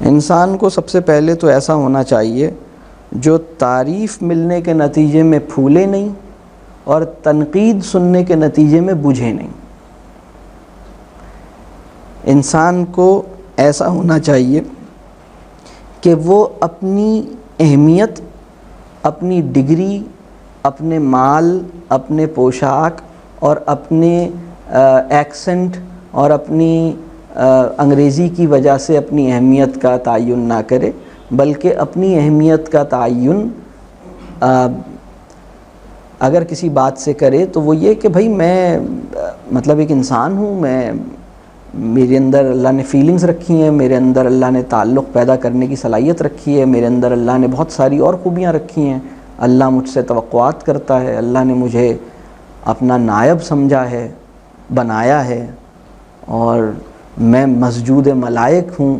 انسان کو سب سے پہلے تو ایسا ہونا چاہیے جو تعریف ملنے کے نتیجے میں پھولے نہیں اور تنقید سننے کے نتیجے میں بجھے نہیں۔ انسان کو ایسا ہونا چاہیے کہ وہ اپنی اہمیت، اپنی ڈگری، اپنے مال، اپنے پوشاک اور اپنے ایکسنٹ اور اپنی انگریزی کی وجہ سے اپنی اہمیت کا تعین نہ کرے، بلکہ اپنی اہمیت کا تعین اگر کسی بات سے کرے تو وہ یہ کہ بھائی میں مطلب ایک انسان ہوں، میرے اندر اللہ نے فیلنگز رکھی ہیں، میرے اندر اللہ نے تعلق پیدا کرنے کی صلاحیت رکھی ہے، میرے اندر اللہ نے بہت ساری اور خوبیاں رکھی ہیں، اللہ مجھ سے توقعات کرتا ہے، اللہ نے مجھے اپنا نائب سمجھا ہے، بنایا ہے، اور میں مسجود ملائک ہوں،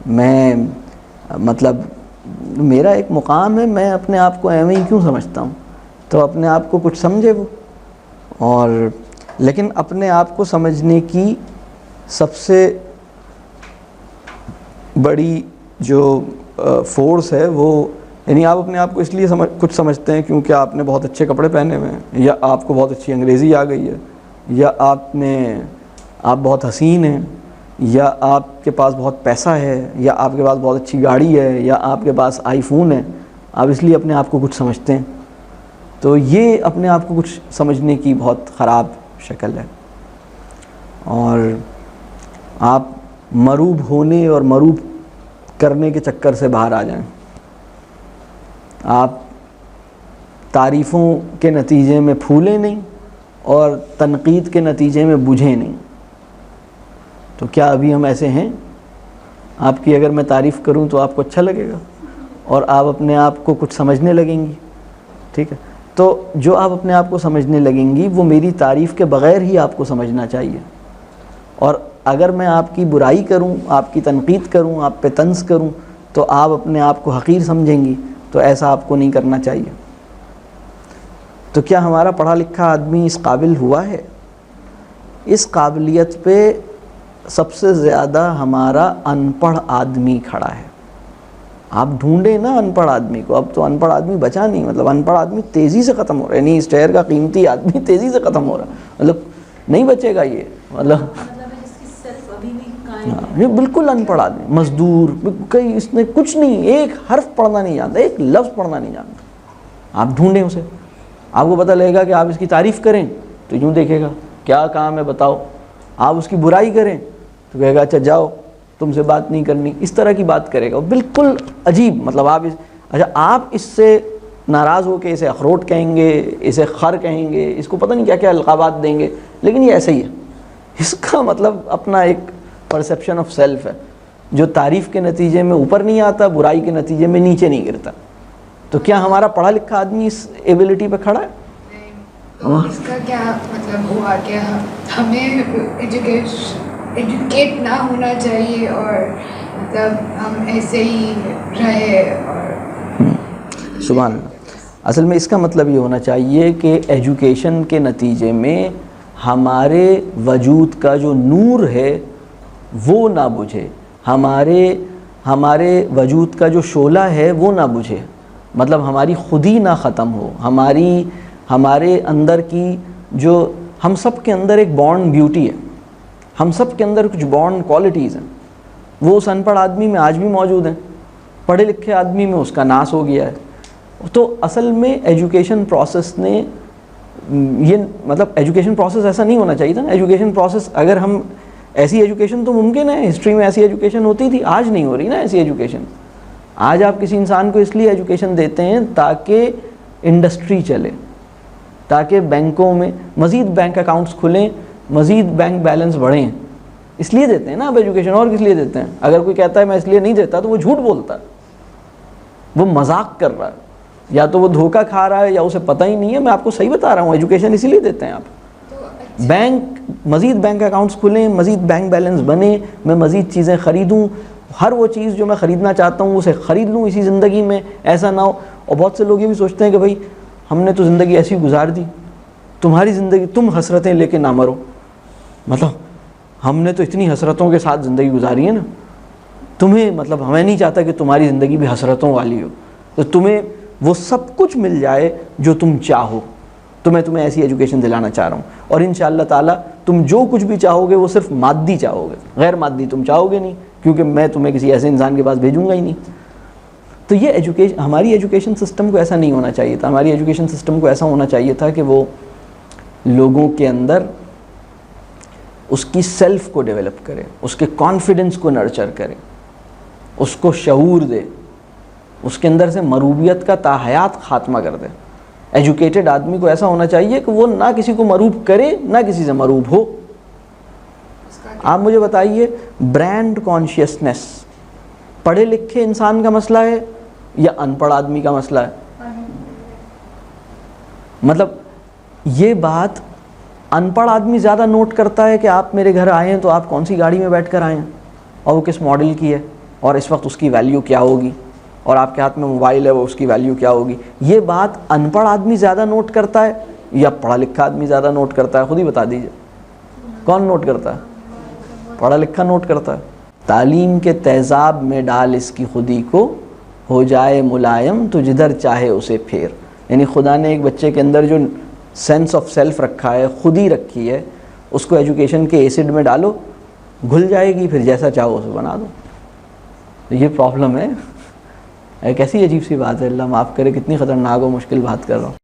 میں مطلب میرا ایک مقام ہے، میں اپنے آپ کو ایویں ہی کیوں سمجھتا ہوں؟ تو اپنے آپ کو کچھ سمجھے وہ، اور لیکن اپنے آپ کو سمجھنے کی سب سے بڑی جو فورس ہے وہ یعنی آپ اپنے آپ کو اس لیے کچھ سمجھتے ہیں کیونکہ آپ نے بہت اچھے کپڑے پہنے ہوئے ہیں، یا آپ کو بہت اچھی انگریزی آ گئی ہے، یا آپ بہت حسین ہیں، یا آپ کے پاس بہت پیسہ ہے، یا آپ کے پاس بہت اچھی گاڑی ہے، یا آپ کے پاس آئی فون ہے، آپ اس لیے اپنے آپ کو کچھ سمجھتے ہیں۔ تو یہ اپنے آپ کو کچھ سمجھنے کی بہت خراب شکل ہے، اور آپ مروب ہونے اور مروب کرنے کے چکر سے باہر آ جائیں۔ آپ تعریفوں کے نتیجے میں پھولے نہیں اور تنقید کے نتیجے میں بجھے نہیں۔ تو کیا ابھی ہم ایسے ہیں؟ آپ کی اگر میں تعریف کروں تو آپ کو اچھا لگے گا اور آپ اپنے آپ کو کچھ سمجھنے لگیں گی، ٹھیک ہے؟ تو جو آپ اپنے آپ کو سمجھنے لگیں گی وہ میری تعریف کے بغیر ہی آپ کو سمجھنا چاہیے، اور اگر میں آپ کی برائی کروں، آپ کی تنقید کروں، آپ پہ طنز کروں تو آپ اپنے آپ کو حقیر سمجھیں گی، تو ایسا آپ کو نہیں کرنا چاہیے۔ تو کیا ہمارا پڑھا لکھا آدمی اس قابل ہوا ہے؟ اس قابلیت پہ سب سے زیادہ ہمارا ان پڑھ آدمی کھڑا ہے۔ آپ ڈھونڈیں نا ان پڑھ آدمی کو، اب تو ان پڑھ آدمی بچا نہیں، مطلب ان پڑھ آدمی تیزی سے ختم ہو رہا ہے، یعنی اس شہر کا قیمتی آدمی تیزی سے ختم ہو رہا ہے، مطلب نہیں بچے گا یہ، مطلب یہ بالکل ان پڑھ آدمی، مزدور، کئی اس نے کچھ نہیں، ایک حرف پڑھنا نہیں جانتا، ایک لفظ پڑھنا نہیں جانتا۔ آپ ڈھونڈیں اسے، آپ کو پتہ لگے گا کہ آپ اس کی تعریف کریں تو یوں دیکھے گا کیا کام ہے بتاؤ، آپ اس کی برائی کریں تو کہے گا اچھا جاؤ تم سے بات نہیں کرنی، اس طرح کی بات کرے گا، بالکل عجیب۔ مطلب آپ اس سے ناراض ہو کے اسے اخروٹ کہیں گے، اسے خر کہیں گے، اس کو پتہ نہیں کیا کیا القابات دیں گے، لیکن یہ ایسا ہی ہے۔ اس کا مطلب اپنا ایک پرسیپشن آف سیلف ہے جو تعریف کے نتیجے میں اوپر نہیں آتا، برائی کے نتیجے میں نیچے نہیں گرتا۔ تو کیا ہمارا پڑھا لکھا آدمی اس ایبلٹی پہ کھڑا ہے؟ تو اس کا کیا مطلب ہوا کہ ہمیں ایجوکیٹ نہ ہونا چاہیے اور مطلب ہم ایسے ہی رہے؟ اور سبحان اللہ، اصل میں اس کا مطلب یہ ہونا چاہیے کہ ایجوکیشن کے نتیجے میں ہمارے وجود کا جو نور ہے وہ نہ بجھے، ہمارے وجود کا جو شعلہ ہے وہ نہ بجھے، مطلب ہماری خودی نہ ختم ہو، ہمارے اندر کی جو ہم سب کے اندر ایک بورن بیوٹی ہے، ہم سب کے اندر کچھ بورن کوالٹیز ہیں، وہ اس ان پڑھ آدمی میں آج بھی موجود ہیں، پڑھے لکھے آدمی میں اس کا ناس ہو گیا ہے۔ تو اصل میں ایجوکیشن پروسیس نے یہ مطلب ایجوکیشن پروسیس ایسا نہیں ہونا چاہیے تھا نا۔ ایجوکیشن پروسیس اگر ہم ایسی ایجوکیشن تو ممکن ہے، ہسٹری میں ایسی ایجوکیشن ہوتی تھی، آج نہیں ہو رہی نا ایسی ایجوکیشن۔ آج آپ کسی انسان کو اس لیے ایجوکیشن دیتے ہیں تاکہ انڈسٹری چلے، تاکہ بینکوں میں مزید بینک اکاؤنٹس کھلیں، مزید بینک بیلنس بڑھیں، اس لیے دیتے ہیں نا آپ ایجوکیشن، اور کس لیے دیتے ہیں؟ اگر کوئی کہتا ہے میں اس لیے نہیں دیتا تو وہ جھوٹ بولتا ہے، وہ مذاق کر رہا ہے، یا تو وہ دھوکہ کھا رہا ہے یا اسے پتہ ہی نہیں ہے۔ میں آپ کو صحیح بتا رہا ہوں، ایجوکیشن اسی لیے دیتے ہیں آپ، مزید بینک اکاؤنٹس کھلیں، مزید بینک بیلنس بنے، میں مزید چیزیں خریدوں، ہر وہ چیز جو میں خریدنا چاہتا ہوں اسے خرید لوں اسی زندگی میں، ایسا نہ ہو۔ اور بہت سے لوگ یہ بھی سوچتے ہیں کہ بھائی ہم نے تو زندگی ایسی گزار دی، تمہاری زندگی تم حسرتیں لے کے نہ مرو، مطلب ہم نے تو اتنی حسرتوں کے ساتھ زندگی گزاری ہے نا، تمہیں مطلب میں نہیں چاہتا کہ تمہاری زندگی بھی حسرتوں والی ہو، تو تمہیں وہ سب کچھ مل جائے جو تم چاہو، تو میں تمہیں ایسی ایجوکیشن دلانا چاہ رہا ہوں، اور انشاءاللہ تعالیٰ تم جو کچھ بھی چاہو گے وہ صرف مادی چاہو گے، غیر مادی تم چاہو گے نہیں، کیونکہ میں تمہیں کسی ایسے انسان کے پاس بھیجوں گا ہی نہیں۔ تو یہ ایجوکیشن، ہماری ایجوکیشن سسٹم کو ایسا نہیں ہونا چاہیے تھا۔ ہماری ایجوکیشن سسٹم کو ایسا ہونا چاہیے تھا کہ وہ لوگوں کے اندر اس کی سیلف کو ڈیولپ کرے، اس کے کانفیڈنس کو نرچر کرے، اس کو شعور دے، اس کے اندر سے مروبیت کا تاحیات خاتمہ کر دے۔ ایجوکیٹڈ آدمی کو ایسا ہونا چاہیے کہ وہ نہ کسی کو مروب کرے نہ کسی سے مروب ہو۔ آپ مجھے بتائیے، برانڈ کانشیسنس پڑھے لکھے انسان کا مسئلہ ہے یا ان پڑھ آدمی کا مسئلہ ہے؟ مطلب یہ بات ان پڑھ آدمی زیادہ نوٹ کرتا ہے کہ آپ میرے گھر آئے ہیں تو آپ کون سی گاڑی میں بیٹھ کر آئے ہیں اور وہ کس ماڈل کی ہے اور اس وقت اس کی ویلیو کیا ہوگی، اور آپ کے ہاتھ میں موبائل ہے وہ اس کی ویلیو کیا ہوگی۔ یہ بات ان پڑھ آدمی زیادہ نوٹ کرتا ہے یا پڑھا لکھا آدمی زیادہ نوٹ کرتا ہے؟ خود ہی بتا دیجئے، کون نوٹ کرتا ہے؟ پڑھا لکھا نوٹ کرتا ہے۔ تعلیم کے تیزاب میں ڈال اس کی خودی کو، ہو جائے ملائم تو جدھر چاہے اسے پھیر۔ یعنی خدا نے ایک بچے کے اندر جو سینس آف سیلف رکھا ہے، خودی رکھی ہے، اس کو ایجوکیشن کے ایسڈ میں ڈالو، گھل جائے گی، پھر جیسا چاہو اسے بنا دو۔ یہ پرابلم ہے۔ ایک ایسی عجیب سی بات ہے، اللہ معاف کرے کتنی خطرناک و مشکل بات کر رہا ہوں۔